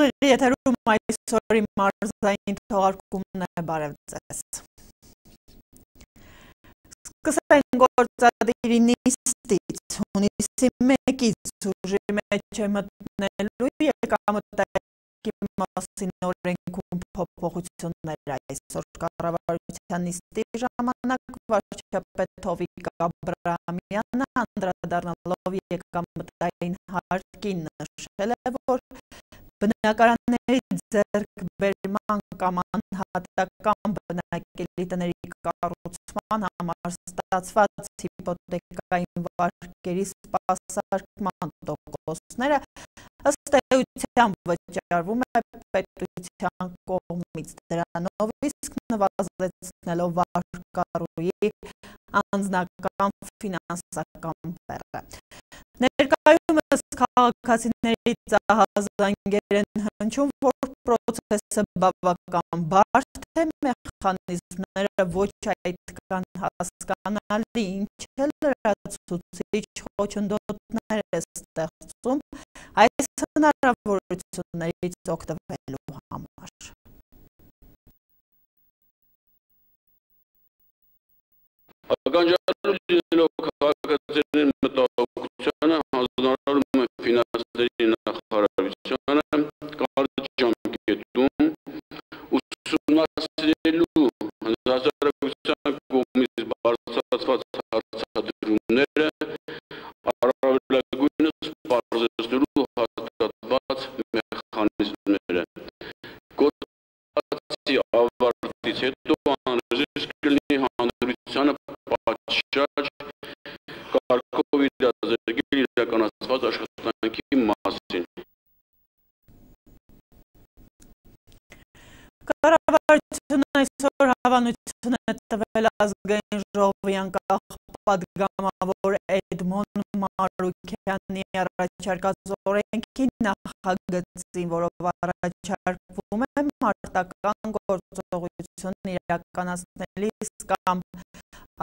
Լսողների եթերում այսօրի մարզային թողարկումն է, բարև ձեզ։ Սկսենք գործադիրի նիստից, հունիսի 1-ից ուժի մեջ է մտնելու եկամտի մասին օրենքում փոփոխություններ այսօր կառավարության նիստի ժամանակ վարչապետ Հովիկ Աբրահամյանը անդրադառնալով եկամտային հարկին նշել է, որ բնակարանների ձեռքբերման կամ անհատական բնակելի տների կառուցման համար ստացված հիպոթեկային վարկերի սպասարկման տոկոսները ըստ էության վճարվում է պետության կողմից, դրանով իսկ նվազեցնելով վարկառուի անձնական ֆինանսական բեռը։ Ներկայումս քաղաքացիների ծահազանգեր են հնչում, որ պրոցեսը բավական բարդ է, մեխանիզմները ոչ այդքան հասկանալի, ինչ էլ լրացուցիչ խոչընդոտներ է ստեղծում այս հնարավորություններից օգտվելու համար։ Ականջալու լինելով քաղաքացիների մտահոգությանը հանձնարարում է ֆինանսների նախարարությանը կարճ ժամկետում ուսումնասիրելու հասարակության կողմից բարձրացված հարցադրումները առավելագույնս պարզեցնելու հաստատված մեխանիզմները։ Գործընթացի ավարտից հետո անհրաժեշտ կլինի հանրությանը պատշաճ կարգով իրազեկել իրականացված աշխատանքի մասին։ Կառավարությունը այսօր հավանություն է տվել ազգային ժողովի անկախ պատգամավոր Էդմոն Մարուքյանի առաջարկած օրենքի նախագծին, որով առաջարկվում է մարտական գործողություն իրականացնելիս կամ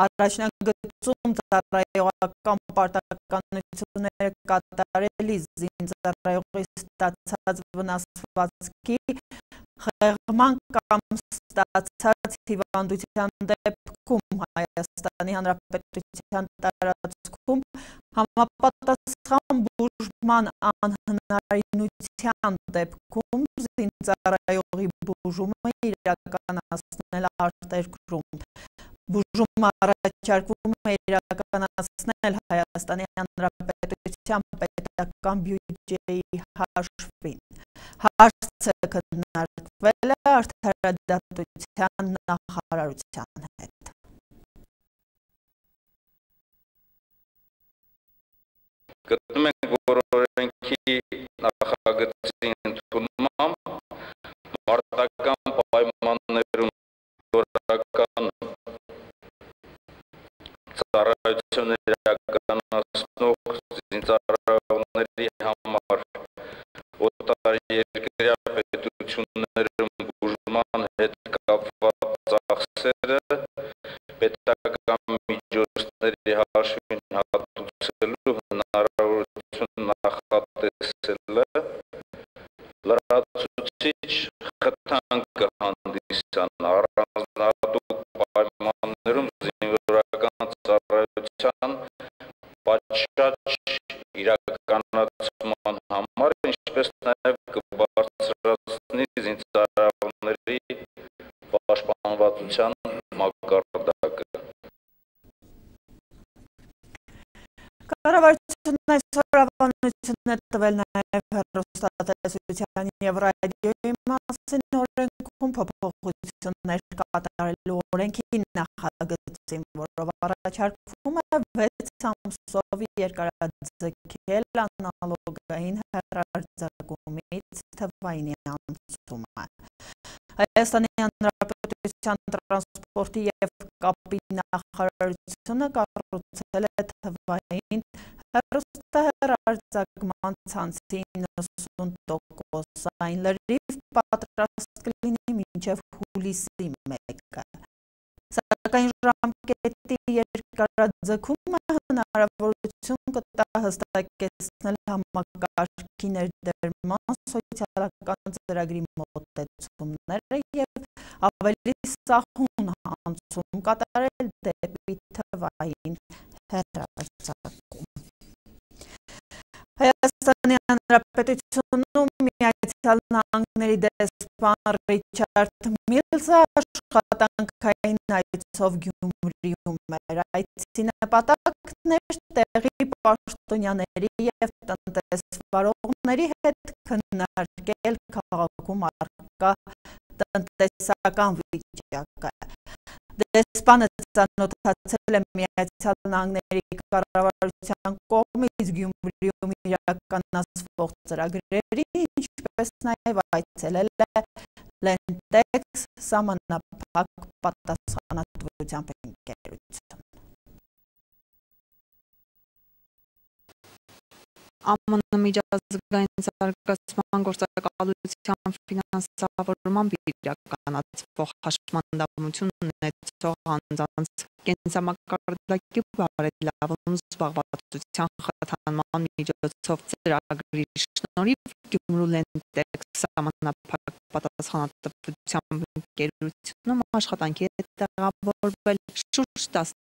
առաջնագծում ծառայողական պարտականությունները կատարելիս զինծառայողի ստացած վնասվածքի խեղման կամ ստացած հիվանդության դեպքում Հայաստանի Հանրապետության տարածքում համապատասխան բուժման անհնարինության դեպքում զինծառայողի բուժումը իրականացնել արտերկրում։ Բուժումը առաջարկվում է իրականացնել Հայաստանի Հանրապետության պետական բյուջեի հաշվին։ Հարցը քննարկվել է Արդարադատության նախարարության հետ։ Գտնում ենք, որ օրենքի նախագծի ընդունմամբ մարտական պայմաններում օրական ծառայություն իրականացնող զինծառայողների համար օտարերկրյա պետություններում բուժման հետ կապված ծախսերը պետական միջոցների հաշվին հատուցելու հնարավորություն նախատեսել է, լրացուցիչ խթան կհանդիսանա առանձնահատուկ պայմաններում զինվորական ծառայության պատշաճ իրականացման համար, ինչպես նաև կբարձրացնի զինծառայողների պաշտպանվածության մակարդակը։ Կառավարությունն այսօր հավանություն է տվել նաև հեռուստատեսության և ռադիոյի մասին օրենքում փոփոխություններ կատարելու օրենքի նախագծին, որով առաջարկվում է 6 ամսով երկարաձգել անալոգային հեռարձակումից թվայինի անցումը։ Հայաստանի Հանրապետության տրանսպորտի և կապի նախարարությունը կառուցել է թվային հեռուստահեռարձակման ցանցի 90%-ային լրիվ պատրաստ կլինի մինչև հուլիսի 1-ը։ Սակայն ժամկետի երկարաձգումը հնարավորություն կտա հստակեցնել համակարգի ներդրման կառավարման սոցիալական ծրագրի մոտեցումները և ավելի սահուն անցում կատարել դեպի թվային հեռարձակում։ Հայաստանի Հանրապետությունում Միացյալ Նահանգների դեսպան Ռիչարդ Միլսը աշխատանքային այցով Գյումրիում էր։ Այցի նպատակն էր տեղի պաշտոնյաների և տնտեսվարողների հետ քննարկել քաղաքում առկա տնտեսական վիճակը։ Դեսպանը ծանոթացել է Միացյալ Նահանգների կառավարության կողմից Գյումրիում իրականացվող ծրագրերին, ինչպես նաև այցելել է Lentex սահմանափակ պատասխանատվությամբ ընկերություն։ ԱՄՆ միջազգային զարգացման գործակալության ֆինանսավորմամբ իրականացվող հաշմանդամություն ունեցող անձանց կենսամակարդակի բարելավում զբաղվածության խթանման միջոցով ծրագրի շնորհիվ Գյումրու Lentex սահմանափակ պատասխանատվությամբ ընկերությունում աշխատանքի է տեղավորվել շուրջ 10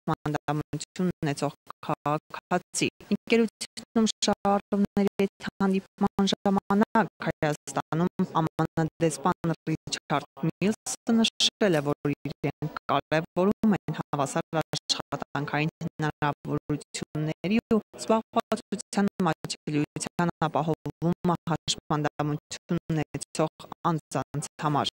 հաշմանդամություն ունեցող քաղաքացի։ Ընկերությունում շահառուների հետ հանդիպման ժամանակ Հայաստանում ԱՄՆ դեսպան Ռիչարդ Միլսը նշել է, որ իրենք կարևորում են հավասար աշխատանքային հնարավորությունների ու զբաղվածության մատչելիության ապահովումը հաշմանդամություն ունեցող անձանց համար։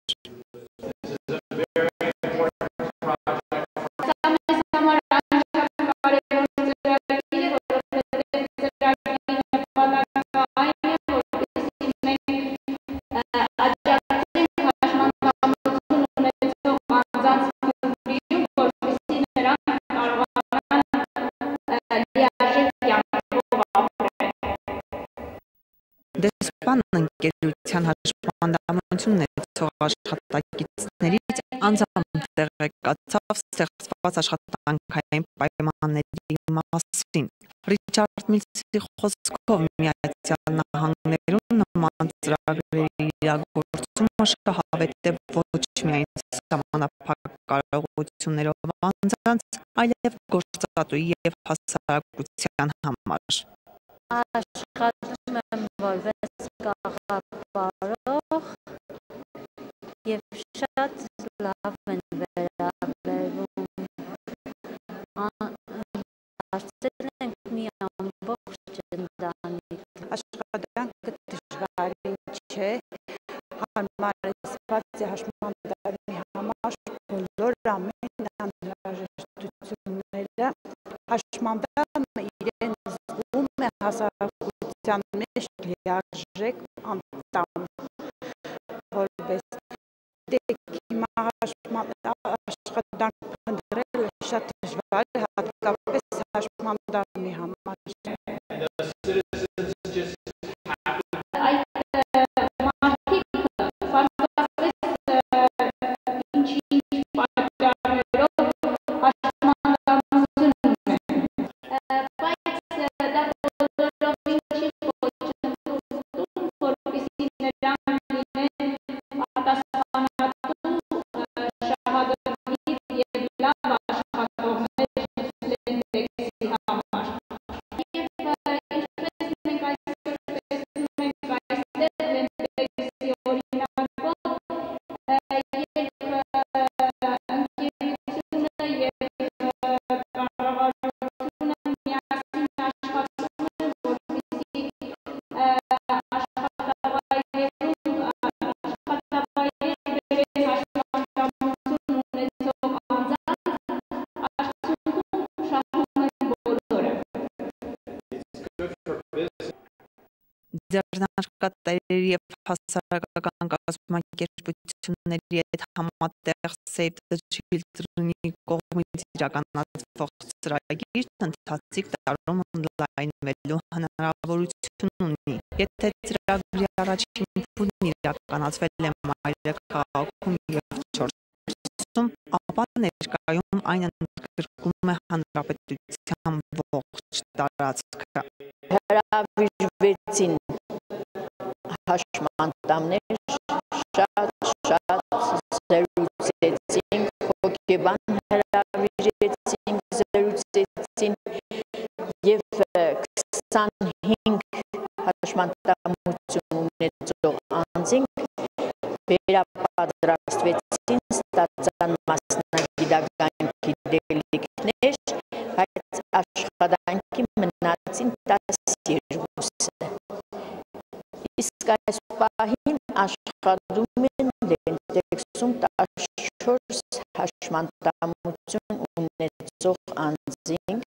Դեսպանը ընկերության հաշմանդամություն ունեցող աշխատակիցներից անձամբ տեղեկացավ ստեղծված աշխատանքային պայմանների մասին։ Ռիչարդ Միլսի խոսքով Միացյալ Նահանգներում նման ծրագրերի իրագործումը շահավետ է ոչ միայն սահմանափակ կարողություններով անձանց, այլև գործատուի և հասարակության համար։ Աշխատում եմ որպես գաղափարող և շատ լավ են վերաբերվում։ Դարձել ենք մի ամբողջ ընտանիք։ Աշխատանքը դժվար չէ, հարմարեցված է հաշմանդամի համար բոլոր ամեն անհրաժեշտությունները։ Հաշմանդամը իրեն զգում է հասարակության մեջ լիարժեք անդամ, որպես հիմա աշխատանք փնտրելը շատ դժվար է, հատկապես հաշմանդամի համար։ Ձեռնարկատերերի և հասարակական կազմակերպությունների հետ համատեղ Save the Children-ի կողմից իրականացվող ծրագիրն ընթացիկ տարում օնլայնվելու հնարավորություն ունի։ Եթե ծրագրի առաջին փուլն իրականացվել է մայրաքաղաքում և 4 ապա ներկայում այն ընդգրկում է հանրապետության ողջ տարածքը։ Հրավիրվեցին հաշմանդամներ շատ զրուցեցինք, հոգեբան հրավիրեցինք, զրուցեցին և 25 հաշմանդամություն ունեցող անձինք վերապատրաստվեցին, ստացան մասնագիտական գիտելիքներ, բայց աշխատանքի մնացին 12-ը։ Իսկ այս պահին աշխատում են Դենտեքսում 14 հաշմանդամություն ունեցող անձինք։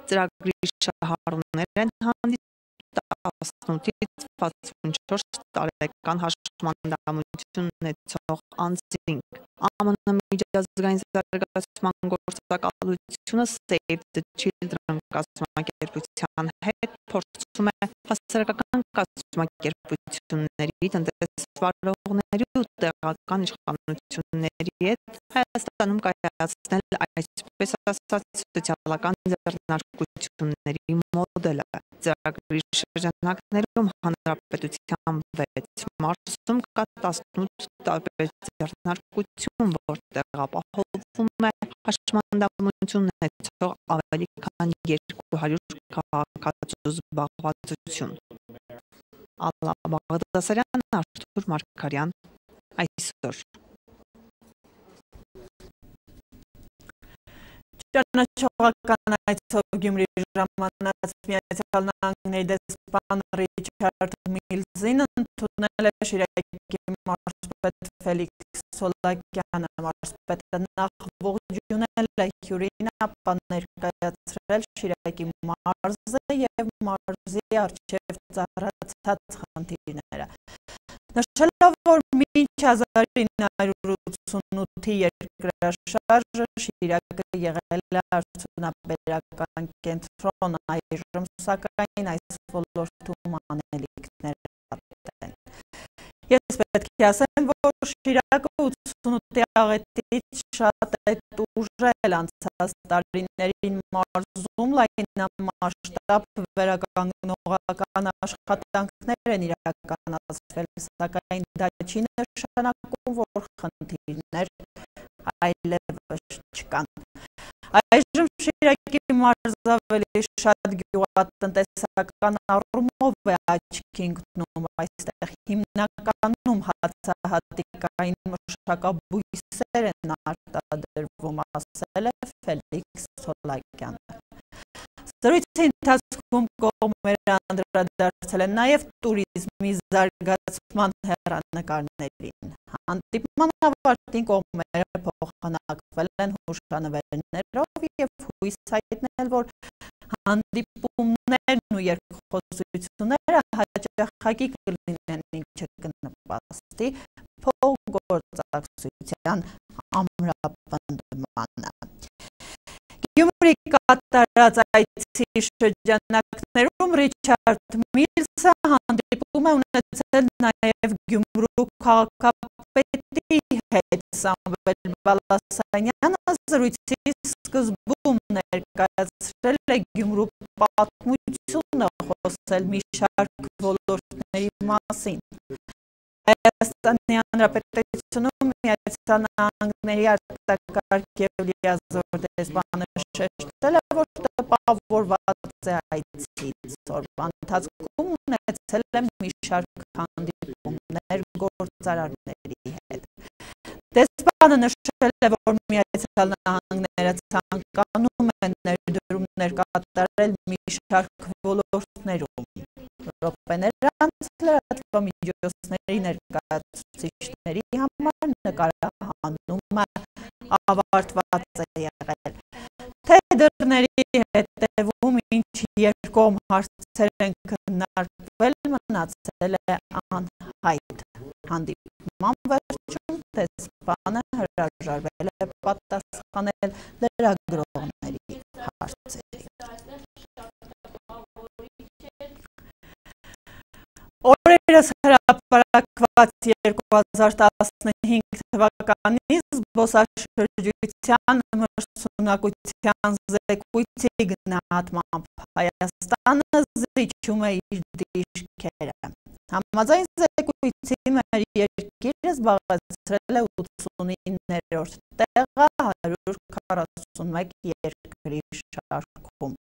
Ծրագրի շահառուներ են հանդիսանում 18-ից 64 տարեկան հաշմանդամություն ունեցող անձինք։ ԱՄՆ միջազգային զարգացման գործակալությունը Save the Children կազմակերպության հետ փորձում է հասարակական կազմակերպությունների, տնտեսվարողների ու տեղական իշխանությունների հետ Հայաստանում կայացնել այսպես ասած սոցիալական ձեռնարկությունների մոդելը։ Ծրագրի շրջանակներում հանրապետության 6 մարզում կա 18 տարբեր ձեռնարկություն, որտեղ ապահովում է հաշմանդամություն ունեցող ավելի քան 200 քաղաքացու զբաղվածություն։ Ալլա Բաղդասարյան, Արթուր Մարգարյան, այսօր։ Ճանաչողական այցով Գյումրի ժամանած Միացյալ Նահանգների դեսպան Ռիչարդ Միլզին ընդունել է Շիրակի մարզպետ Ֆելիքս Սոլակյանը։ Մարզպետը նախ ողջունել է հյուրին, ապա ներկայացրել Շիրակի մարզը և մարզի առջև ծառացած խնդիրները։ Նշելով, որ մինչ 1988-ի երկրաշարժը Շիրակը եղել է արդյունաբերական կենտրոն, այժմ սակայն այս ոլորտում անելիքներ պատեն։ Ես պետք է ասեմ, որ Շիրակը 88-ի աղետից շատ է տուժել, անցած տարիներին մարզում լայնամասշտաբ վերականգնողական աշխատանքներ են իրականացվել, սակայն դա չի նշանակում, որ խնդիրներ այլևս չկան։ Այժմ Շիրակի մարզը ավելի շատ գյուղատնտեսական առումով է աչքի ընկնում, այստեղ հիմնականում հացահատիկային մշակաբույսեր են արտադրվում, ասել է Ֆելիքս Սոլակյանը։ Զրույցի ընթացքում կողմերը անդրադարձել են նաև տուրիզմի զարգացման հեռանկարներին։ Հանդիպման ավարտին կողմերը փոխանակվել են հուշանվերներով և հույս հայտնել, որ հանդիպումներն ու երկխոսությունները հաճախակի կլինեն, ինչը կնպաստի փոխգործակցության ամրապնդմանը։ Գյումրի կատարած այցի շրջանակներում Ռիչարդ Միլսը հանդիպում է ունեցել նաև Գյումրու քաղաքապետի հետ։ Սամվել Բալասանյանը զրույցի սկզբում ներկայացրել է Գյումրու պատմությունը, խոսել մի շարք ոլորտների մասին։ Հայաստանի Հանրապետությունում Միացյալ Նահանգների արտակարգ և լիազոր դեսպանը շեշտել է, որ տպավորված է այցից։ Օրվա ընթացքում ունեցել է մի շարք հանդիպումներ գործարարների հետ։ Դեսպանը նշել է, որ Միացյալ Նահանգները ցանկանում է ներդրումներ կատարել մի շարք ոլորտներում։ Րոպեներ անց լրատվամիջոցների ներկայացուցիչների համար նկարահանում է ավարտված է եղել։ Թե դռների հետևում ինչ երկկողմ հարցեր են քննարկվել, մնացել է անհայտ։ Հանդիպման վերջում դեսպանը հրաժարվել է պատասխանել լրագրողների հարցերին։ Օրերս հրապարակված 2015 թվականի զբոսաշրջության մրցունակության զեկույցի գնահատմամբ Հայաստանը զիջում է իր դիրքերը։ Համաձայն զեկույցի մեր երկիրը զբաղեցրել է 89-րդ տեղը 141 երկրի շարքում։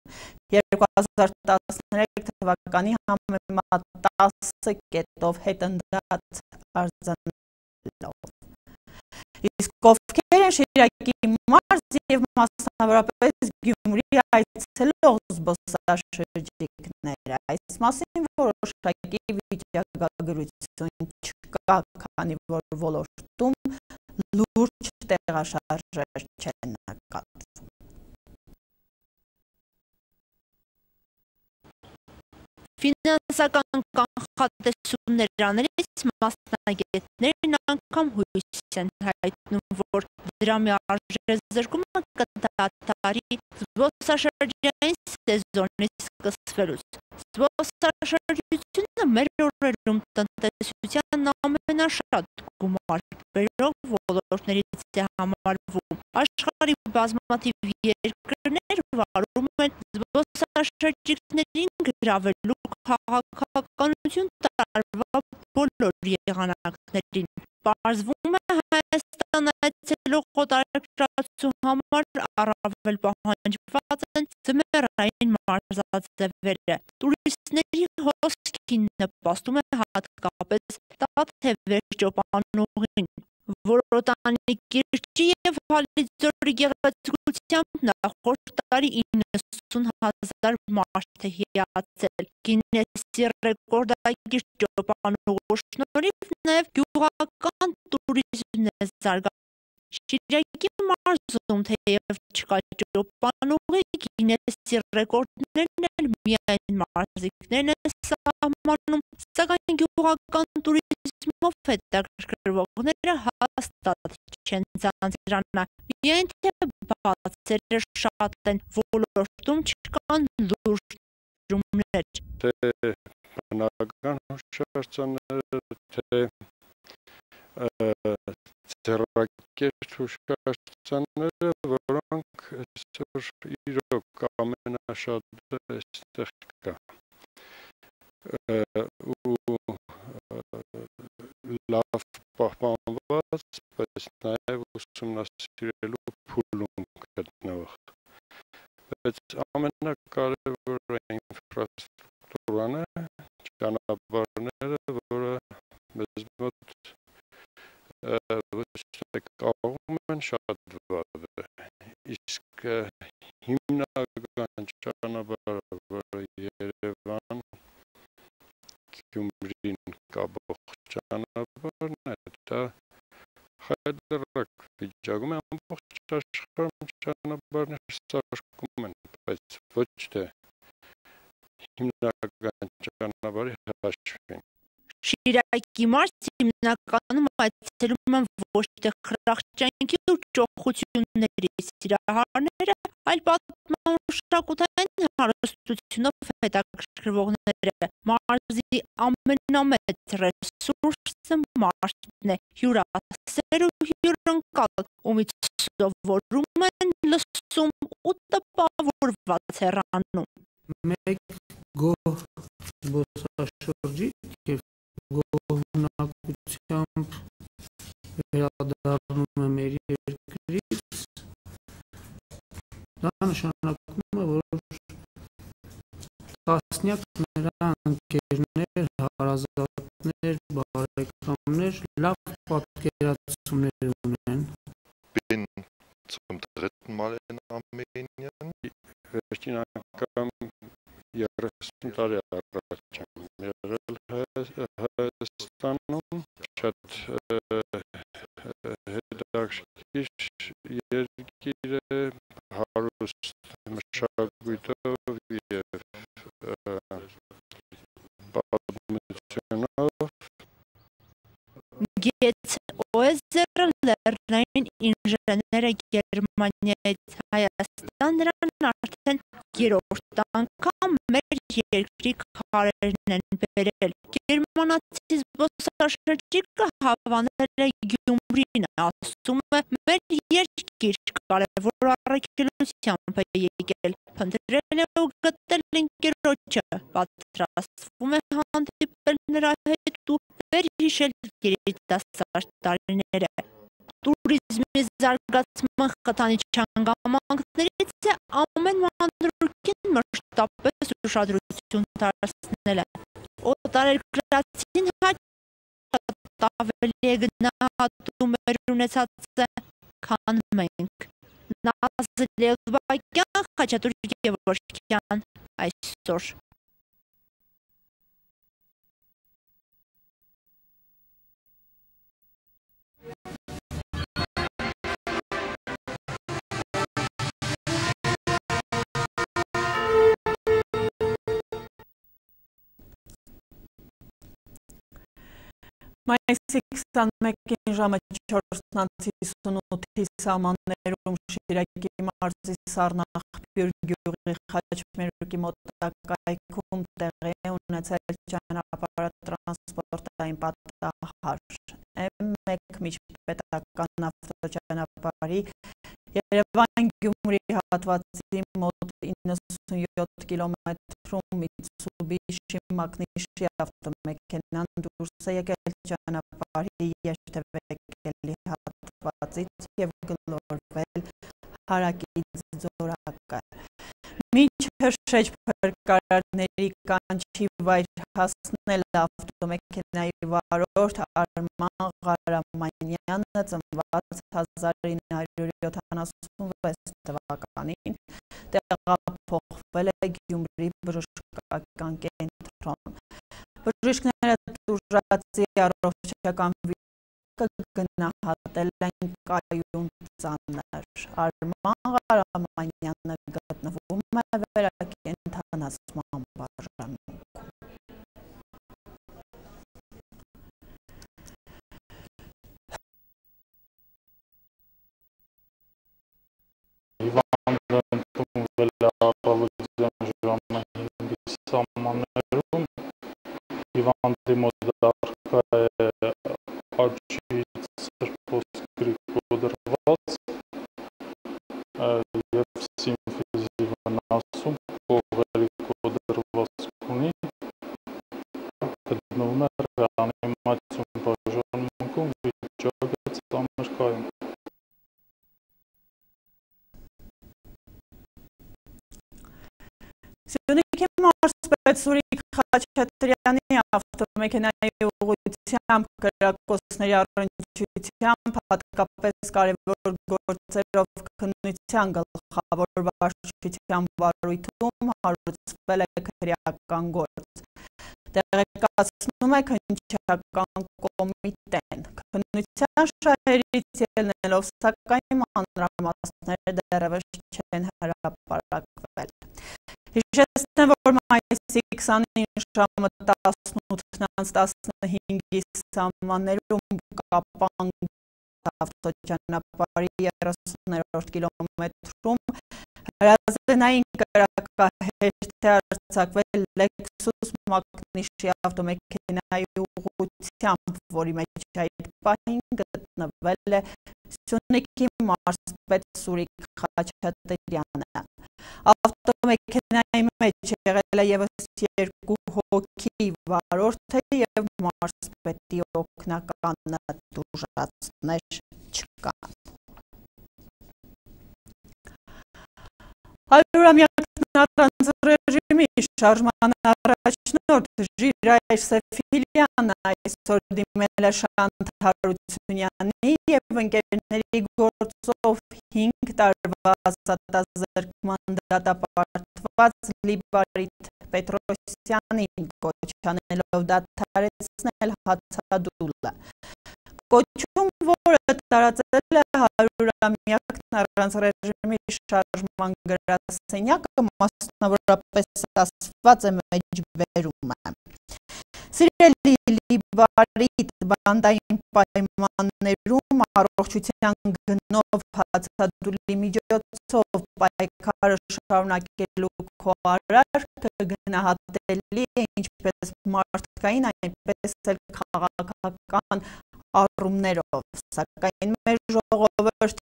2013 թվականի համեմատ 10 կետով հետընթաց արձանելով։ Իսկ ովքեր են Շիրակի մարզ և մասնավորապես Գյումրի այցելող զբոսաշրջիկները, այս մասին որոշակի վիճակագրություն չկա, քանի որ ոլորտում լուրջ տեղաշարժեր չեն նկատվում։ Ֆինանսական կանխատեսումներից մասնագետներն անգամ հույս են հայտնում, որ դրամի արժեզրկումը կդադարի զբոսաշրջային սեզոնից սկսվելուց։ Զբոսաշրջությունը մեր օրերում տնտեսության ամենաշատ գումար բերող ոլորտներից է համարվում։ Աշխարհի բազմաթիվ երկրներ վարում են զբոսաշրջիկներին գրավելու քաղաքականություն տարվա բոլոր եղանակներին։ Պարզվում է Հայաստան այցելող օտարերկրացու համար առավել պահանջված են ձմեռային մարզաձևերը։ Տուրիստների հոսքին նպաստում է հատկապես Տաթևեր ճոպանուղին, Որոտանի կիրճի և Հալիձորի գեղեցկությամբ նախորդ տարի 90,000 մարդ է հիացել։ Գինեսի ռեկորդակիր ճոպանուղու շնորհիվ նաև գյուղական տուրիզմն է զարգանում։ Շիրակի մարզում թեև չկա ճոպանուղի, Գինեսի ռեկորդներն էլ միայն մարզիկներն են սահմանում, սակայն գյուղական տուրիզմով հետաքրքրվողները հաստատ չեն ձանձրանա, միայն թե բացերը շատ են, ոլորտում չկան լուրջ դրումներ։ Թե բնական հուշարձանները, թե ձեռակերտ հուշարձանները, որոնք այսօր իրոք ամենաշատը այստեղ կա։ Ու լավ պահպանված, բայց նաև ուսումնասիրելու փուլում գտնվող։ Բայց ամենակարևորը ինֆրաստրուկտուրան է, ճանապարհները, որը մեզ մոտ կարողում են շատ վատ է։ Իսկ հիմնական ճանապարհը, որը Երևան Գյումրին կապող ճանապարհն է, դա խայտառակ վիճակում է, ամբողջ աշխարհում ճանապարհներ սարքում են, բայց ոչ թե հիմնական ճանապարհի հաշվին։ Շիրակի մարզ հիմնականում այցելում են ոչ թե խրախճանքի ու ճոխությունների սիրահարները, այլ պատմամշակութային հարստությունով հետաքրքրվողները։ Մարզի ամենամեծ ռեսուրսը մարդն է, հյուրասեր ու հյուրընկալ, ումից սովորում են, լսում ու տպավորված հեռանում։ Մեկ գոհ զբոսաշրջիկ և գոհունակությամբ վերադառնում է մեր երկրից, դա նշանակում է, որ տասնյակ նրա ընկերներ, հարազատներ, բարեկամներ լավ պատկերացումներ ունեն։ Bin zum dritten Mal in Armenien. Վերջին անգամ 30 տարի առաջ եմ եղել Հայաստանում, շատ հետաքրքիր հետաքրքիր երկիր է, հարուստ մշակույթով և պատմությունով։ Գեթոեզերը լեռնային ինժեները Գերմանիայից Հայաստան նրան արդեն երրորդ անգամ մեր երկրի քարերն են բերել։ Գերմանացի զբոսաշրջիկը հավանել է Գյումրին, ասում է մեր երկիր կարևոր առաքելությամբ է եկել, փնտրել է ու գտել ընկերոջը, պատրաստվում է հանդիպել նրա հետ ու վերհիշել երիտասարդ տարիները։ Տուրիզմի զարգացման խթանիչ հանգամանքներից է ամեն մանրուքին մշտապես ուշադրություն դարձնելը։ Օտարերկրացին շատ ավելի է գնահատում ունեցածը, քան մենք։ Նազլ Եղբակյան, Խաչատուր Գևորգյան, այսօր։ Մայիսի 21-ին ժամը 4:58-ի սահմաններում Շիրակի մարզի Սառնախբյուր գյուղի Խաչմերուկի մոտակայքում տեղի է ունեցել ճանապարհատրանսպորտային պատահար։ M1 միջպետական ավտոճանապարհի Երևան-Գյումրի հատվածի մոտ 97 կիլոմետրում Mitsubishi Magnishi ավտոմեքենան դուրս է եկել ճանապարհի երթևեկելի հատվածից և գլորվել հարակից ձորակը։ Մինչ հրշեջ փրկարարների կանչի վայր հասնել ավտոմեքենայի վարորդ Արման Ղարամանյանը ծնված 1976 թվականին տեղափոխվել է Գյումրի բժշկական կենտրոն։ Բժիշկները տուժածի առողջական վիճակը գնահատել են կայուն ծանր։ Արման Ղարամանյանը գտնվում է վերակենդանացման բաժանում։ Հիվանդը ընդունվել է առավոտյան ժամը 5-ի սահմաններում, հիվանդի մոտ առկա է աչքից սրբոսկրի կոտրված և սիմֆիզի վնասում, կողերի կոտրվածք ունի, գտնվում է ռեանիմացիոն բաժանմունքում, վիճակը ծանր կայուն։ Սյունիքի մարզպետ Սուրիկ Խաչատրյանի ավտոմեքենայի ուղղությամբ կրակոցների առնչությամբ հատկապես կարևոր գործերով քննության գլխավոր վարչության վարույթում հարուցվել է քրեական գործ, տեղեկացնում է քննչական կոմիտեն։ Քննության շահերից ելնելով, սակայն մանրամասները դեռևս չեն հրապարակվել։ Հիշեցնեմ, որ մայիսի 29 ժամը 18:15-ի սահմաններում Կապան ավտոճանապարհի 30-րդ կիլոմետրում հրազենային կրակահերթ է արձակվել Lexus Magnishi ավտոմեքենայի ուղղությամբ, որի մեջ այդ պահին գտնվել է Սյունիքի մարզպետ Սուրիկ Խաչատրյանը։ Ավտոմեքենայի մեջ եղել է ևս 2 հոգի, վարորդը և մարզպետի օգնականը, տուժածներ չկան։ 100-ամյակն առանց ռեժիմի շարժման առաջնորդ Ժիրայր Սեֆիլյանը այսօր դիմել է Շանթ Հարությունյանի և ընկերների գործով 5 տարվա ազատազրկման դատապարտված Լիբարիթ Պետրոսյանին կոչանելով դադարեցնել հացադուլը։ Կոչում, որը տարածել է 100-ամյակն առանց ռեժիմի շարժման գրասենյակը մասնավորապես ասված է մեջբերում է։ Սիրելի լիբարիտ բանդային պայմաններում առողջության գնով հացադուլի միջոցով պայքարը շարունակելու քո արարքը գնահատելի է ինչպես մարդկային, այնպես էլ քաղաքական առումներով, սակայն մեր ժողովրդի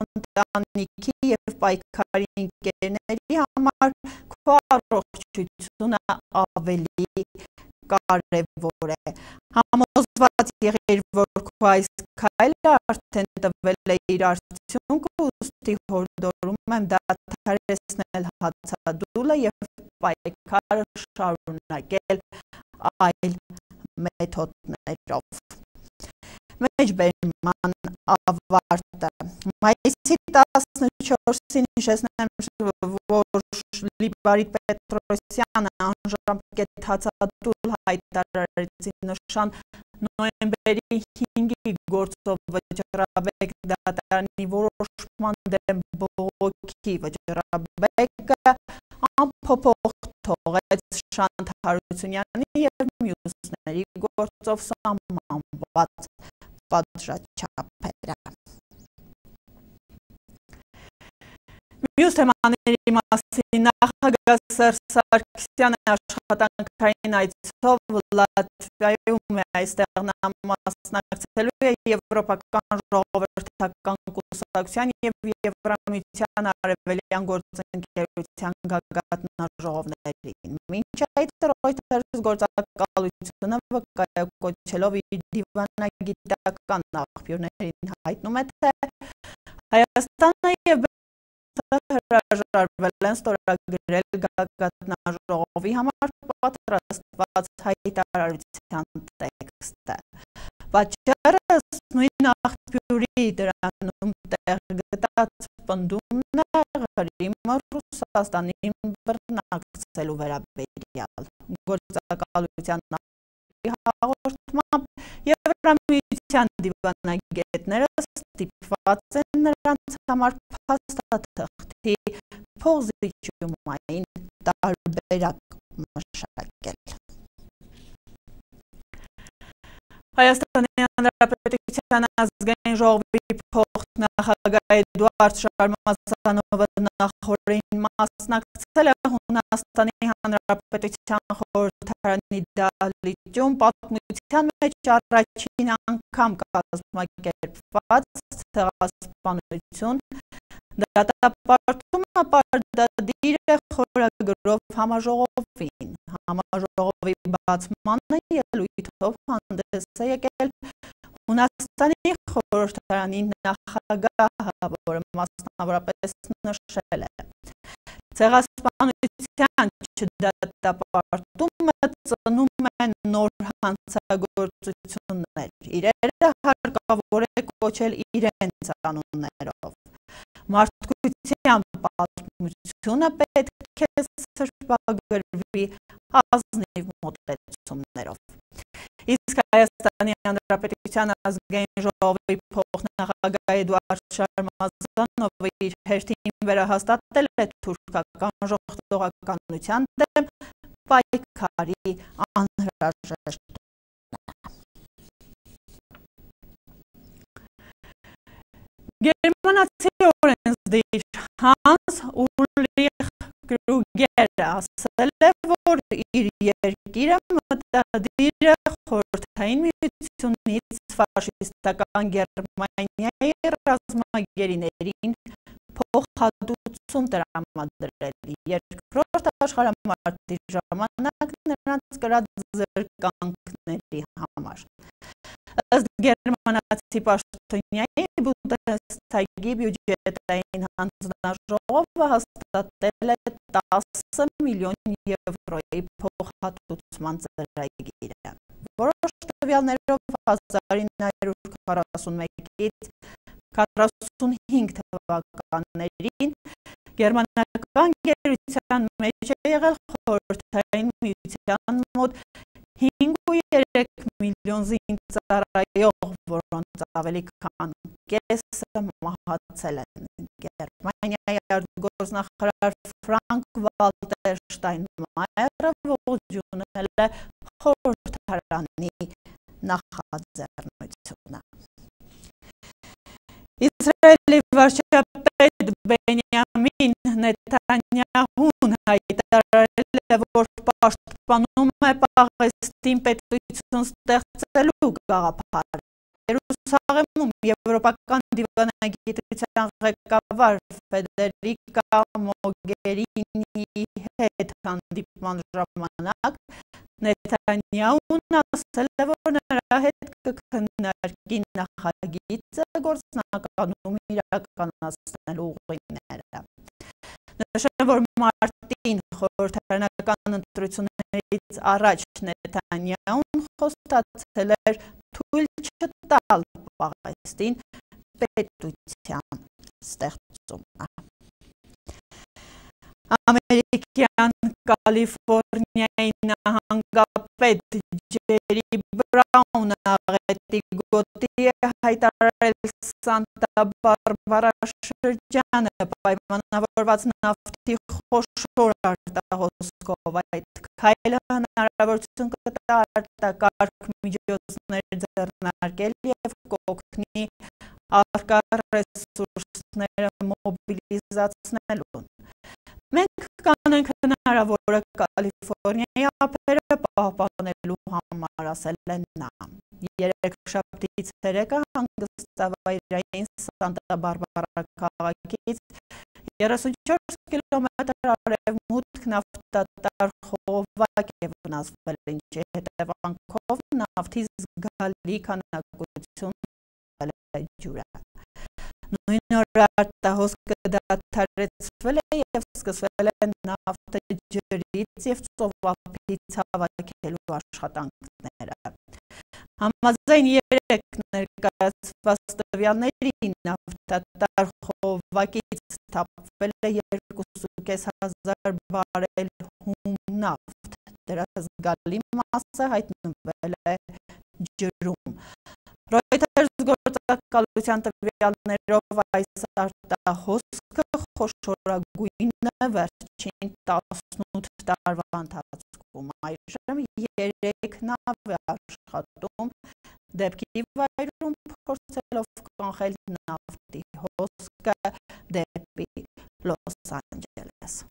ընտանիքի և պայքարի ընկերների համար քո առողջությունը ավելի կարևոր է։ Համոզված եղիր, որ քո այս քայլը արդեն տվել է իր արդյունքը, ուստի հորդորում եմ դադարեցնել հացադուլը և պայքարը շարունակել այլ մեթոդներով։ Մեջբերման ավարտը։ Մայիսի 14-ին հիշեցնեմ, որ Լիբարիտ Պետրոսյանը անժամկետ հացադուլ հայտարարեց նշան նոյեմբերի 5-ի գործով վճռաբեկ դատարանի որոշման դեմ բողոքի վճռաբեկը անփոփոխ թողեց Շանթ Հարությունյանի և մյուսների գործով սահմանված պատժաչափերը։ Մյուս թեմաների մասին նախագահ Սերժ Սարգսյանը աշխատանքային այցով Լատվիայում է, այստեղ նա մասնակցելու է Եվրոպական ժողովրդական կուսակցության և Եվրամիության արևելյան գործընկերության գագաթնաժողովներին։ Մինչ այդ Reuters գործակալությունը վկայակոչելով իր դիվանագիտական աղբյուրներին հայտնում է, թե Հայաստանը և հրաժարվել են ստորագրել գագաթնաժողովի համար պատրաստված հայտարարության տեքստը։ Պատճառը նույն աղբյուրի դրանում տեղ գտած պնդումն է Ղրիմը Ռուսաստանին բռնակցելու վերաբերյալ։ Գործակալության հաղորդմամբ Եվրամիության դիվանագետները ստիպված են նրանց համար փաստաթղթի փոխզիջումային տարբերակ մշակել։ Հայաստանի Հանրապետության ազգային ժողովի փոխնախագահ Էդուարդ Շարմազանովը նախորդին մասնակցել է Հունաստանի Հանրապետության խորհրդարանի դահլիճում պատմության մեջ առաջին անգամ կազմակերպված ցեղասպանություն դատապարտումը պարտադիր է խորագրով համաժողովին։ Համաժողովի բացմանը ելույթով հանդես է եկել Հունաստանի խորհրդարանի նախագահը, որը մասնավորապես նշել է. Ցեղասպանության չդատապարտումը ծնում է նոր հանցագործություններ, իրերը հարկավոր է կոչել իրենց անուններով։ Մարդկության պատմությունը պետք է սրբագրվի ազնիվ մոտեցումներով։ Իսկ Հայաստանի Հանրապետության ազգային ժողովի փոխնախագահ Էդուարդ Շարմազանովը իր հերթին վերահաստատել է թուրքական ժողովրդականության դեմ պայքարի անհրաժեշտությունը։ Գերմանացի օրենսդիր Հանս Ուլրիխ Կրուգերը ասել է, որ իր երկիրը մտադիր է խորհրդային միությունից ֆաշիստական Գերմանիայի ռազմագերիներին փոխհատուցում տրամադրել։ Երկրորդ աշխարհամարտի ժամանակ նրանց կրած զրկանքների համար։ Ըստ գերմանացի պաշտոնյայի Բունդեսթագի բյուջետային հանձնաժողովը հաստատել է 10 միլիոն եվրոյի փոխհատուցման ծրագիրը։ Որոշ տվյալներով 1941-ից 1945 թվականներին գերմանական գերության մեջ է եղել խորհրդային միության մոտ 5,3 միլիոն զինծառայող, որոնց ավելի քան կեսը մահացել են։ Գերմանիայի արտգործնախարար Ֆրանկ Վալտեր Շտայնմայերը ողջունել է խորհրդարանի նախաձեռնությունը։ Իսրայելի վարչապետ Բենյամին Նեթանյահուն հայտարարել է, որ պաշտպանում է Պաղեստին պետություն ստեղծելու գաղափարը։ Երուսաղեմում եվրոպական դիվանագիտության ղեկավար Ֆեդերիկա Մոգերինիի հետ հանդիպման ժամանակ Նեթանյահուն ասել է, որ նրա հետ կքննարկի նախագիծը գործնականում իրականացնելու ուղիները։ Նշել, որ մարտին խորհրդարանական ընտրություններից առաջ Նեթանյահուն խոստացել էր թույլ չտալ Պաղեստին պետության ստեղծումը։ Ամերիկյան Կալիֆոռնիայի նահանգապետ Ջերի Բրաունը աղետի գոտի է հայտարարել Սանտա Բարբարա շրջանը պայմանավորված նավթի խոշոր արտահոսքով։ Այդ քայլը հնարավորություն կտա արտակարգ միջոցներ ձեռնարկել և կօգնի առկա ռեսուրսները մոբիլիզացնելուն։ Մենք կանենք հնարավորը Կալիֆոռնիայի ափերը պահպանելու համար, ասել է նա։ Երեքշաբթի ցերեկը հանգստավայրային Սանտա Բարբարա քաղաքից 34 կիլոմետր արևմուտք նավթատար խողովակ է վնասվել, ինչի հետևանքով նավթի զգալի քանակություն է ջուրը։ Նույն օրը արտահոսքը դադարեցվել է և սկսվել է նավթը ջրից և ծովափից հավաքելու աշխատանքները։ Համաձայն երեք ներկայացված տվյալների նավթատար խողովակից թափվել է 2,500 բարել հում նավթ, դրա զգալի մասը հայտնվել է ջրում։ Reuters գործակալության տվյալներով այս արտահոսքը խոշորագույնը վերջին 18 տարվա ընթացքում այժմ 3 նավ է աշխատում դեպքի վայրում, փորձելով կանխել նավթի հոսքը դեպի Լոս Անջելես։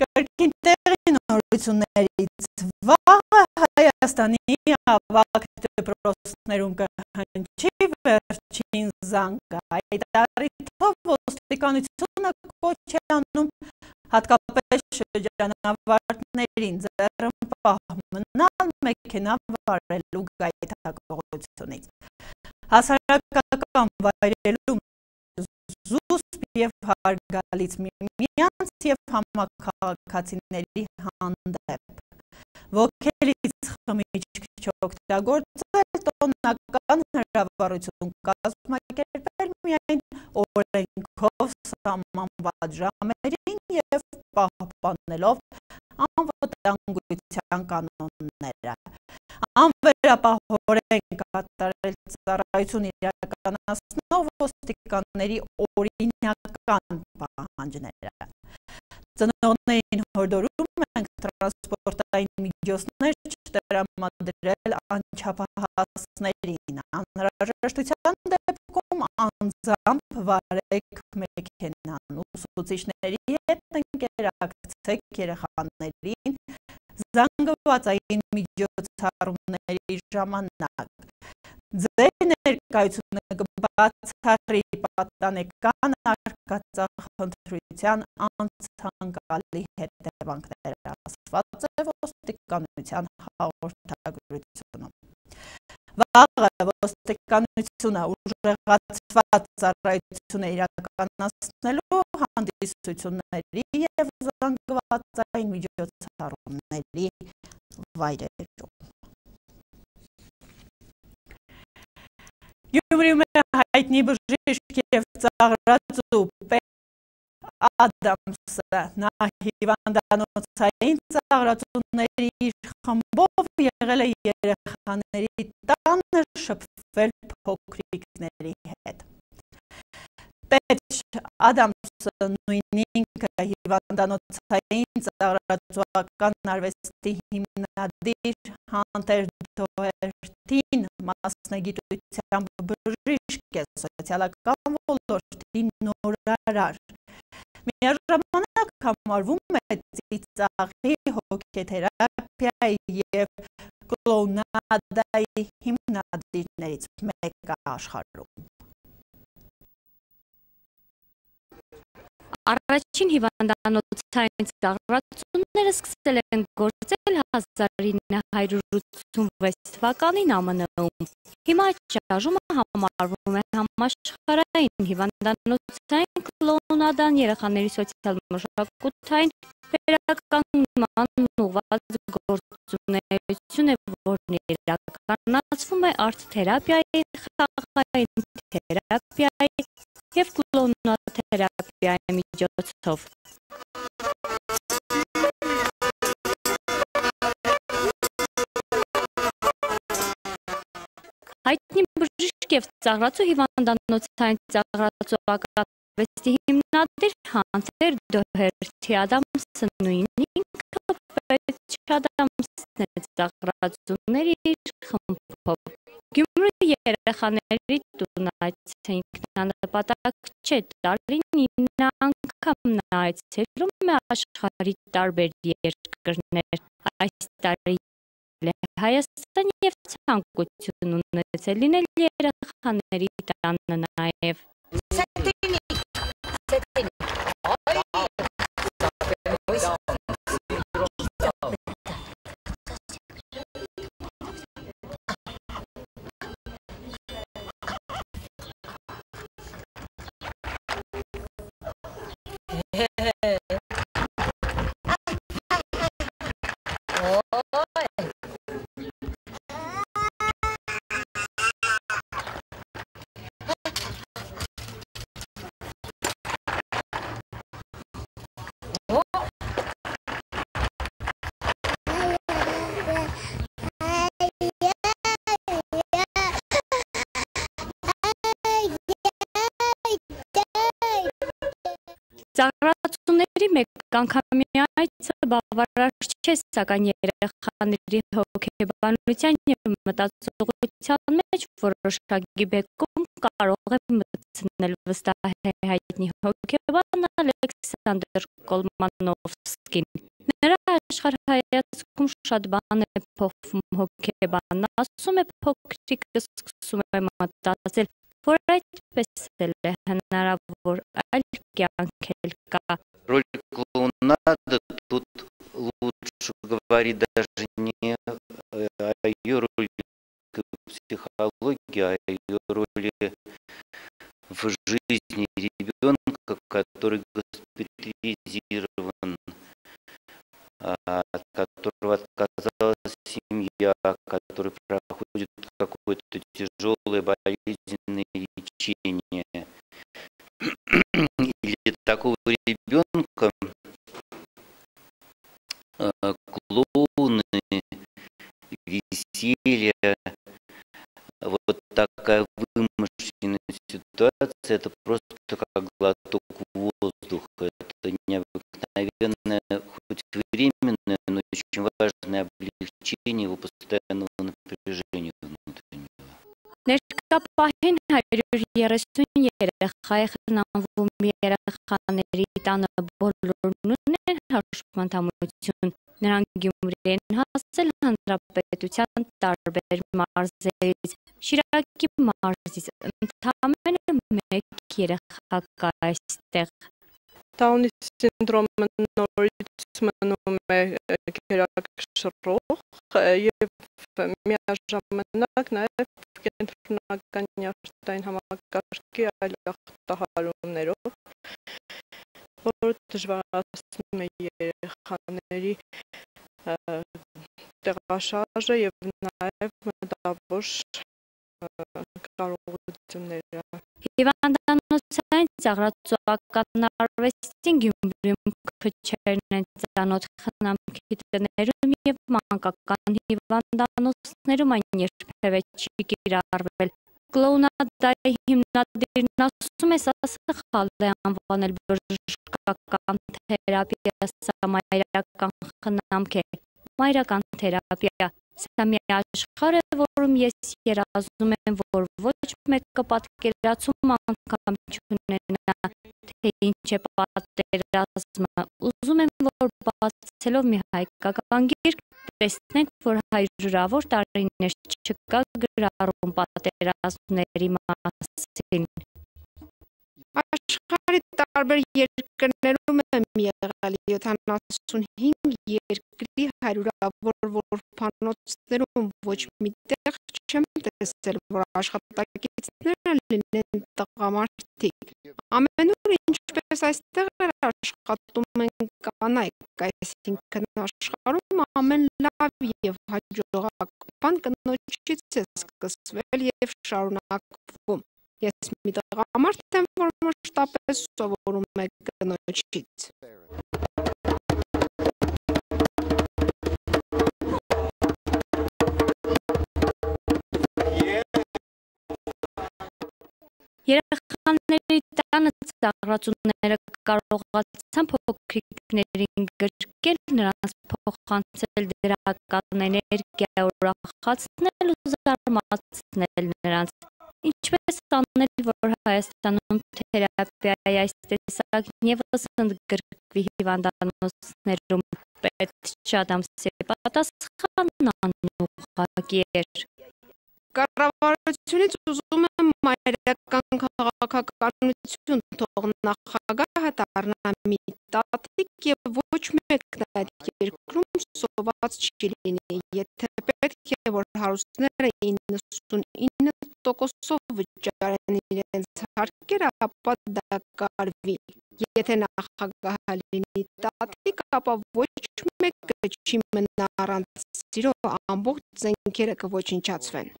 Կրկին տեղի նորություններից վաղը Հայաստանի ավագ դպրոցներում կհնչի վերջին զանգը։ Այդ առիթով ոստիկանությունը կոչ է անում հատկապես շրջանավարտներին ձեռնպահ մնալ մեքենա վարելու գայթակղությունից։ Հասարակական վայրերում զուսպ և հարգալից միմյանց և համաքաղաքացիների հանդեպ ոգելից խմիչք չօգտագործել, տոնական հրավառություն կազմակերպել միայն օրենքով սահմանված ժամերին և պահպանելով անվտանգության կանոնները։ Անվերապահորեն կատարել ծառայություն իրականացնող ոստիկանների օրինական պահանջները։ Ծնողներին հորդորում ենք տրանսպորտային միջոցներ չտրամադրել անչափահասներին։ Անհրաժեշտության դեպքում անձամբ վարեք մեքենան, ուսուցիչների հետ ընկերակցեք երեխաներին զանգվածային միջոցառումների ժամանակ։ Ձեր ներկայությունը կբացառի պատանեկան արկածախնդրության անցանկալի հետևանքները, ասված է ոստիկանության հաղորդագրությունում։ Վաղը ոստիկանությունը ուժեղացված ծառայություն է իրականացնելու հանդիսությունների և զանգվածային միջոցառումների վայրերում։ Գյումրիում է հայտնի բժիշկ և ծաղրածու Ադամսը, նա հիվանդանոցային ծաղրածուների խմբով եղել է երեխաների տանը շփվել փոքրիկների հետ։ Պետ Ադամսը նույն ինքը հիվանդանոցային ծաղրածուական արվեստի հիմնադիր Հանտեր Դոհերթին մասնագիտությամբ բժիշկ է, սոցիալական ոլորտի նորարար։ Միաժամանակ համարվում է ծիծաղի, հոգեթերապիայի և կլոունադայի հիմնադիրներից մեկը աշխարհում։ Առաջին հիվանդանոցային ծաղրածուները սկսել են գործել 1986 թվականին ԱՄՆ-ում։ Հիմա շարժումը համարվում է համաշխարհային հիվանդանոցային կլոունադան երեխաների սոցիալ մշակութային վերականգնման ուղղված գործունեություն է, որն իրականացվում է արտ-թերապիայի, խաղային թերապիայի և կլոունաթերապիայի միջոցով։ Հայտնի բժիշկ և ծաղրածու հիվանդանոցային ծաղրածուական արվեստի հիմնադիր Հանտեր Դոհերթի Ադամսը նույն ինքը պետ Ադամսն է ծաղրածուների խմբով։ Գյումրու երեխաների տուն այցը ինքնանպատակ չէ, տարին 9 անգամ նա այցելում է աշխարհի տարբեր երկրներ։ Այս տարի Հայաստան և ցանկություն ունեցել լինել երեխաների տանը նաև։ Ծաղրածուների մեկ անգամյա այցը բավարար չէ, սակայն երեխաների հոգեբանության և մտածողության մեջ որոշակի բեկում կարող է մտցնել վստահ է հայտնի հոգեբան Ալեքսանդր Կոլմանովսկին։ Նրա աշխարհայացքում շատ բան է փոխվում, հոգեբանն ասում է, փոքրիկը սկսում է մտածել, որ այդպես էլ է հնարավոր, այլ կյանք էլ կա։ Роль клоунады тут лучше говорить даже не о ее роли в психологии, а о ее роли в жизни ребенка, который госпитализирован, от которого отказалась семья, который проходит какое-то тяжелое болезненное лечение. И для такого ребенка клоуны, веселье, вот такая вымышленная ситуация, это просто как глоток воздуха. Это необыкновенное, хоть временное, но очень важное облегчение его постоянного напряжения внутреннего. Ներկա պահին 130 երեխա է խնամվում, երեխաների տանը բոլորն ունեն հաշմանդամություն։ Նրանք Գյումրի են հասել հանրապետության տարբեր մարզերից, Շիրակի մարզից, ընդամենը մեկ երեխա կա այստեղ։ Դաունի սինդրոմը նորից մնում է գերակշռող և միաժամանակ նաև կենտրոնական նյարդային համակարգի այլ ախտահարումներով, որը դժվարացնում է երեխաների տեղաշարժը և նաև մտավոր կարողությունը ծառայությունները։ Հիվանդանոցային ծաղրածուական արվեստին Գյումրիում քչերն են ծանոթ խնամքի տներում և մանկական հիվանդանոցներում այն երբևէ չի կիրառվել։ Կլոունադայի հիմնադիրն ասում է, սա սխալ է անվանել բժշկական թերապիա, սա մայրական խնամք է, մայրական թերապիա։ Սա մի աշխարհ է, որում ես երազում եմ, որ ոչ մեկը պատկերացում անգամ չունենա, թե ինչ է պատերազմը։ Ուզում եմ, որ բացելով մի հայկական գիրք, տեսնենք, որ հարյուրավոր տարիներ չկա գրառում պատերազմների մասին։ Աշխարհի տարբեր երկրներում եմ եղել 75 երկրի հարյուրավոր որբանոցներում, ոչ մի տեղ չեմ տեսել, որ աշխատակիցները լինեն տղամարդիկ։ Ամենուր ինչպես այստեղ էր աշխատում են կանայք, այսինքն աշխարհում ամեն լավ և հաջողակ բան կնոջից է սկսվել և շարունակվում։ Ես մի տղամարդ եմ, որ մշտապես սովորում է կնոջից։ Երեխաների տանը ծաղրածուները կարողացան փոքրիկներին գրկել, նրանց փոխանցել դրական էներգիա, ուրախացնել ու զարմացնել նրանց։ Ինչպես անել, որ Հայաստանում թերապիայի այս տեսակն ևս ընդգրկվի հիվանդանոցներում, պետք շատ ամսի պատասխանն անուղղակի էր։ Կառավարությունից ուզում եմ մայրական քաղաքականություն, թող նախագահը դառնա մի տատիկ և ոչ մեկն այդ երկրում սոված չի լինի։ Եթե պետք է, որ հարուստները 99%-ով վճարեն իրենց հարկերը, ապա դա կարվի։ Եթե նախագահը լինի տատիկ, ապա ոչ մեկը չի մնա առանց սիրո, ամբողջ զենքերը կոչնչացվեն։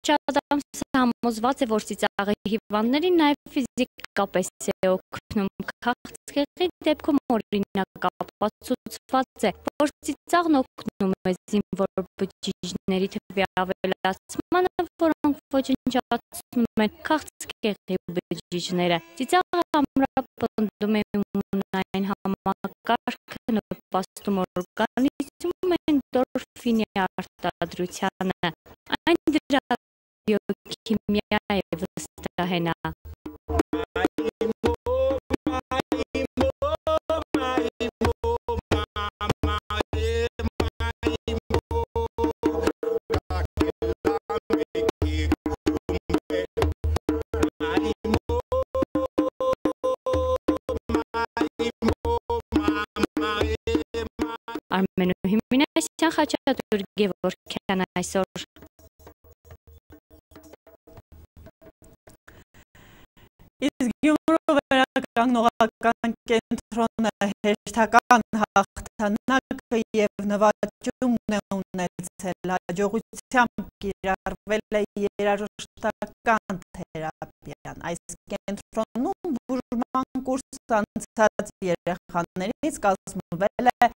Շատ ամսը համոզված է, որ ծիծաղի հիվանդներին նաև ֆիզիկապես է օգնում։ Քաղցկեղի դեպքում օրինակ ապացուցված է, որ ծիծաղն օգնում է զինվոր բջիջների թվի ավելացմանը, որոնք ոչնչացնում են քաղցկեղի բջիջները։ Ծիծաղը ամրապնդում է իմունային համակարգը, նպաստում օրգանիզմում էնդորֆինի արտադրությանը։ Այն դրա բիոքիմիա է վստահենա։ Արմենու Հիմինասյան, Խաչատուր Գևորգյան այսօր։ Իսկ Գյումրու վերականգնողական կենտրոնը հերթական հաղթանակը և նվաճումն է ունեցել, հաջողությամբ կիրառվել է երաժշտական թերապիան։ Այս կենտրոնում բուժման կուրս անցած երեխաներից կազմվել է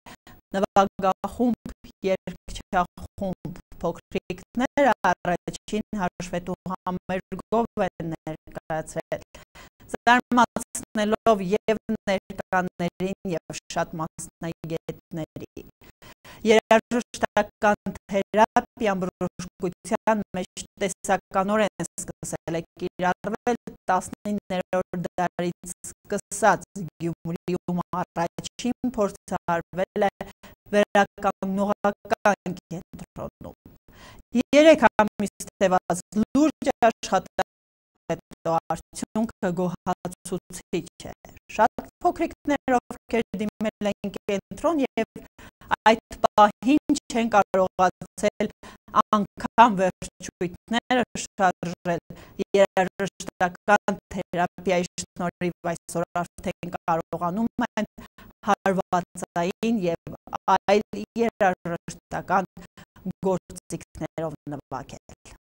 նվագախումբ, երգչախումբ, փոքրիկները առաջին հաշվետու համերգով են ներկայացրել, զարմացնելով և ներկաներին և շատ մասնագետների։ Երաժշտական թերապիան բժշկության մեջ տեսականորեն սկսել է կիրառվել 19-րդ դարից սկսած, Գյումրիում առաջին փորձը արվել է վերականգնողական կենտրոնում։ 3 ամիս տևած լուրջ աշխատանքհետո արդյունքը գոհացուցիչ է։ Շատ փոքրիկներ, ովքեր դիմել են կենտրոն և այդ պահին չեն կարողացել անգամ վերջույթները շարժել, երաժշտական թերապիայի շնորհիվ այսօր արդեն կարողանում են հարվածային և այլ երաժշտական գործիքներով նվագել։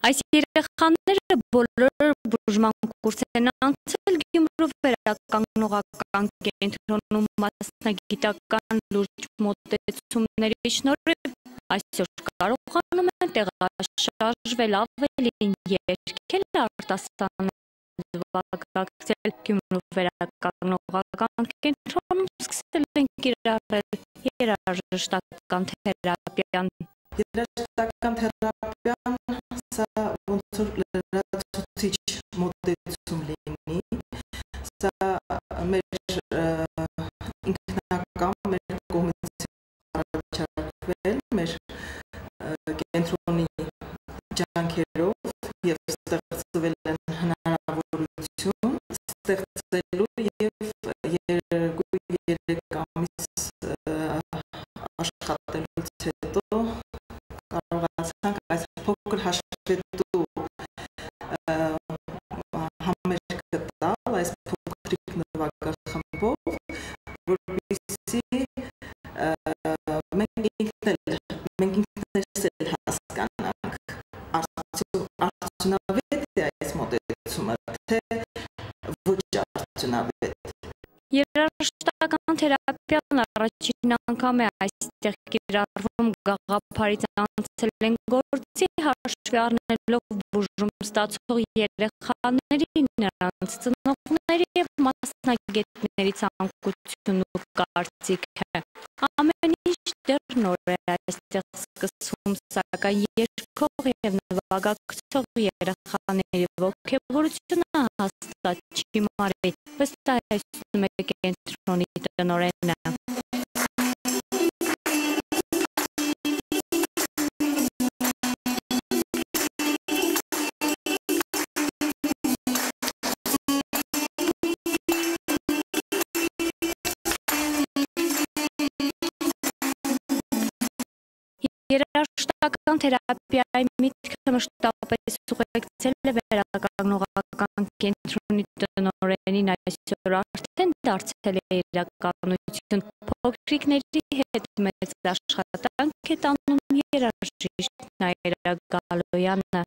Այս երեխաները բոլոր բուժման կուրս են անցել Գյումրու վերականգնողական կենտրոնում մասնագիտական լուրջ մոտեցումների շնորհիվ այսօր կարողանում են տեղաշարժվել, ավելին երգել, արտասանել Գյումրու վերականգնողական կենտրոնում սկսել են կիրառել երաժշտական թերապիան։ Երաժշտական թերապիան սա ոնց որ լրացուցիչ մոտեցում լինի, սա մեր ինքնական մեր կողմից առաջարկվել մեր կենտրոնի ջանքերով եւ ստեղծվել են հնարավորություն ստեղծելու եւ 2-3 ամիս աշխատելուց հետո կարողացանք այս փոքր հաշվետու համերգը տալ այս փոքրիկ նվագախմբով, որպեսզի մենք ինքներս էլ հասկանանք արդյունավետ է այս մոտեցումը, թե ոչ արդյունավետ։ Երաժշտական թերապիան առաջին անգամ է այստեղ կիրառվում, գաղափարից անցել են գործի, հաշվի առնելով բուժում ստացող երեխաների, նրանց ծնողների եւ մասնագետների ցանկությունն ու կարծիքը։ Ամեն ինչ դեռ նոր է այստեղ սկսվում, սակայն երգող եւ նվագակցող երեխաների ոգևորությունը հաստատ չի մարի, վստահեցնում է կենտրոնի տնօրենը։ Երաժշտական թերապիայի միտքը մշտապես ուղեկցել է վերականգնողական կենտրոնի տնօրենին, այսօր արդեն դարձել է իրականություն։ Փոքրիկների հետ մեծ աշխատանք է տանում երաժիշտ Նաիրա Գալոյանը։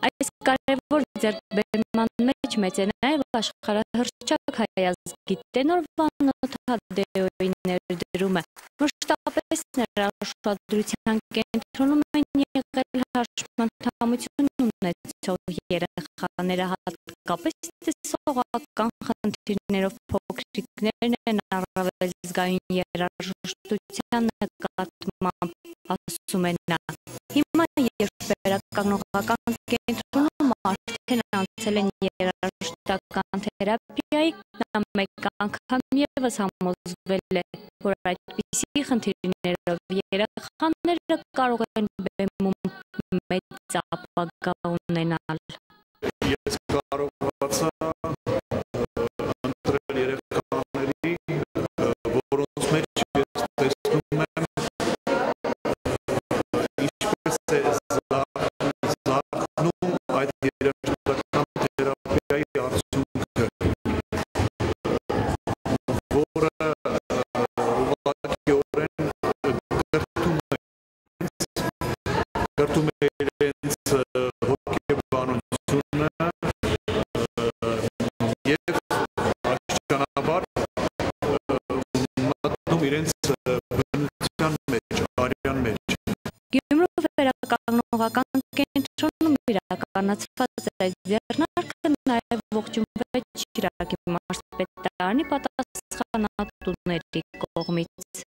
Այս կարևոր ձեռքբերման մեջ մեծ է նաև աշխարհահռչակ հայազգի տենոր Վանո Թադեոյի ներդրումը։ Մշտապես նրա ուշադրության կենտրոնում են եղել հաշմանդամություն ունեցող երեխաները հատկապես տեսողական խնդիրներով փոքրիկներն են առավել զգայուն երաժշտության նկատմամբ, ասում է նա։ Հիմա երբ վերականգնողական կենտրոնում արդեն անցել են երաժշտական թերապիայի, նա մեկ անգամ ևս համոզվել է, որ այդպիսի խնդիրներով երեխաները կարող են բեմում մեծ ապագա ունենալ։ Ես կարողացա ընտրել երեխաների, որոնց մեջ ես տեսնում եմ ինչպես է զարթնում այդ երաժշտական թերապիայի արդյունքը, որը ուղղակիորեն կրթում է իրենց հոգեբանությունը և աշճանաբար մտնում իրենց բնության մեջ, արյան մեջ։ Գյումրու վերականգնողական կենտրոնում իրականացված է ձեռնարկը նաև ողջունվեց Շիրակի մարզպետարանի պատասխանատուների կողմից։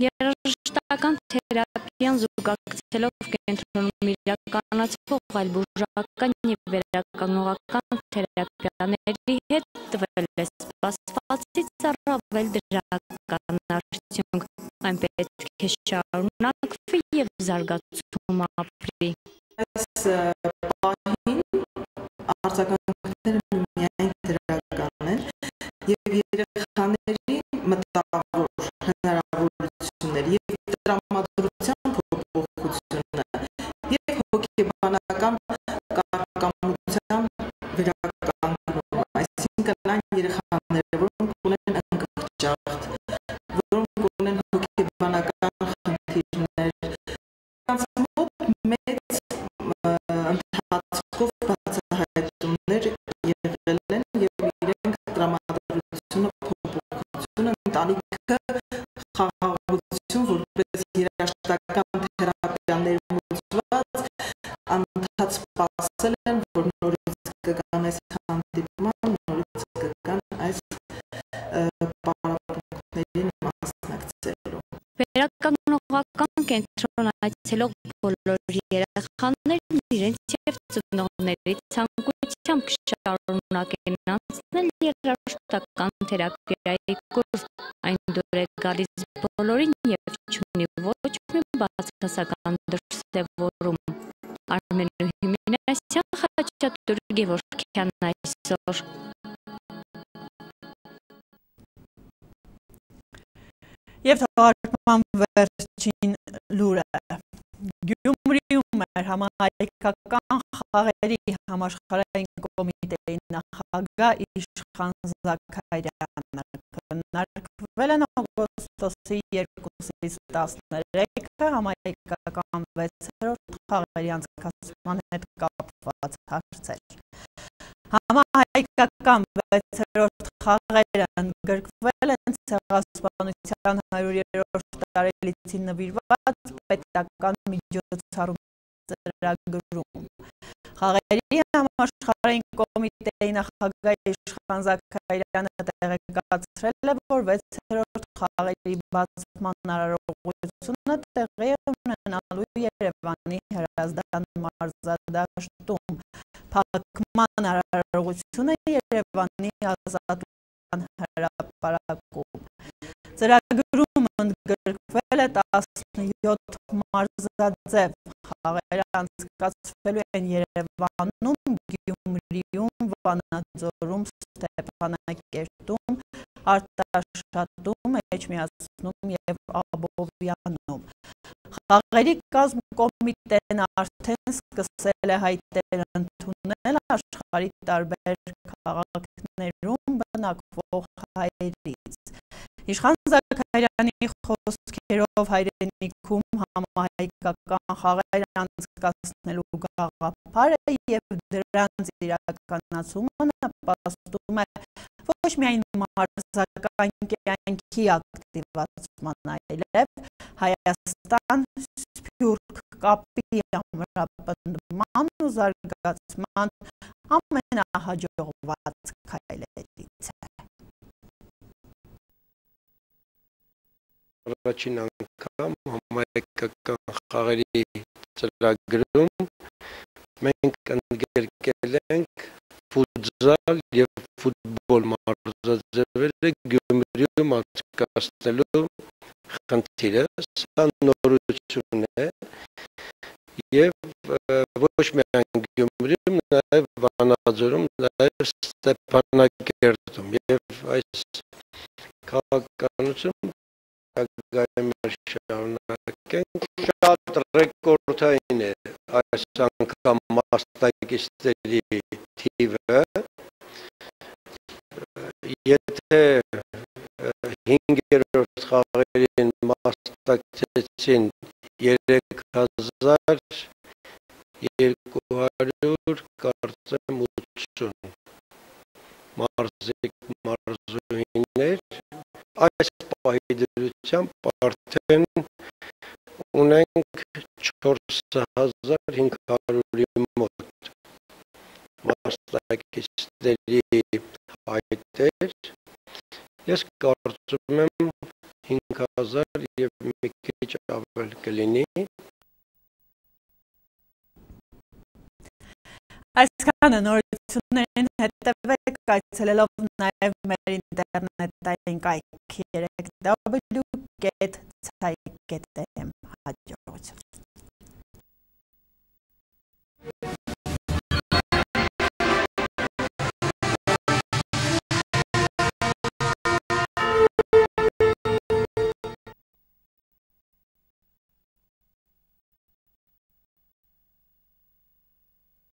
Երաժշտական թերապիան զուգակցելով կենտրոնում իրականացվող այլ բուժական և վերականգնողական թերապիաների հետ տվել է սպասվածից առավել դրական արդյունք, այն պետք է շարունակվի և զարգացում ապրի։ Այս պահին արձագանքները միայն դրական են և երեխաների մտավոր հնարավորություններ և տրամադրության փոփոխությունը և հոգեբանական կարգամության վերականգնումը, այսինքն այն երեխաները, որոնք ունեն ընկճախտ, որոնք ունեն հոգեբանական խնդիրներ, նրանց մոտ մեծ ընթացքով բացահայտումներ եղել են և իրենք տրամադրությունը փոփոխությունը ընտանիքը խաղաղություն որպես երաժշտական թերապիաներմուծված անընդհատ սպասել են, որ նորից կգան այս հանդիպման, նորից կգան այս պարապմունքներին մասնակցելու։ Վերականգնողական կենտրոն այցելող բոլոր երեխաներն իրենց և ծնողների ցանկությամբ կշարունակեն անցնել երաժշտական թերապիայի կուրս, այն դուր է գալիս բոլորին և չունի ոչ մի բացասական դրսևորում։ Արմենու Հիմինասյան, Խաչատուր Գևորգյան այսօր։ Եվ թողարկման վերջին լուրը Գյումրիում էր համահայկական խաղերի համաշխարհային կոմիտեի նախագահ Իշխան Զաքարյանը։ Քննարկվել են օգոստոսի 2-ից 13-ը համահայկական 6-րդ խաղերի անցկացման հետ կապված հարցեր։ Համահայկական 6-րդ խաղերը ընդգրկվել են Ցեղասպանության 100-րդ տարելիցին նվիրված պետական միջոցառում ծրագրում։ Խաղերի համաշխարհային կոմիտեի նախագահ Իշխան Զաքարյանը տեղեկացրել է, որ 6-րդ խաղերի բացման արարողությունը տեղի է ունենալու Երևանի Հրազդան մարզադաշտում։ Փակման արարողությունը Երևանի Ազատության հրապարակում։ Ծրագրում ընդգրկվել է 17 մարզաձև։ Խաղերը անցկացվելու են Երևանում, Գյումրիում, Վանաձորում, Ստեփանակերտում, Արտաշատում, Էջմիածնում և Աբովյանում։ Խաղերի կազմկոմիտեն արդեն սկսել է հայտեր ընդունել աշխարհի տարբեր քաղաքներում բնակվող հայերից։ Իշխան Զաքարյանի խոսքերով հայրենիքում համահայկական խաղեր անցկացնելու գաղափարը և դրանց իրականացումը նպաստում է ոչ միայն մարզական կյանքի ակտիվացման, այլև Հայաստան-Սփյուռք կապի ամրապնդման ու զարգացման ամենահաջողված քայլերից է։ Առաջին անգամ համահայկական խաղերի ծրագրում մենք ընդգրկել ենք ֆուտզալ և ֆուտբոլ մարզաձևերը Գյումրիում անցկացնելու խնդիրը։ Սա նորություն է և ոչ միայն Գյումրիում, նաև Վանաձորում, նաև Ստեփանակերտում, և այս քաղաքականությունը մեր շարունակենք։ Շատ ռեկորդային է այս անգամ մասնակիցների թիվը։ Եթե 5-րդ խաղերին մասնակցեցին 3200, կարծեմ 80 մարզիկ մարզուհիներ, այս պահի դրությամբ արդեն ունենք 4500-ի մոտ մասնակիցների հայտեր։ Ես կարծում եմ 5000 և մի քիչ ավել կլինի։ Այսքանը նորություններին հետևեք այցելելով նաև մեր ինտերնետային կայք www.tsai.am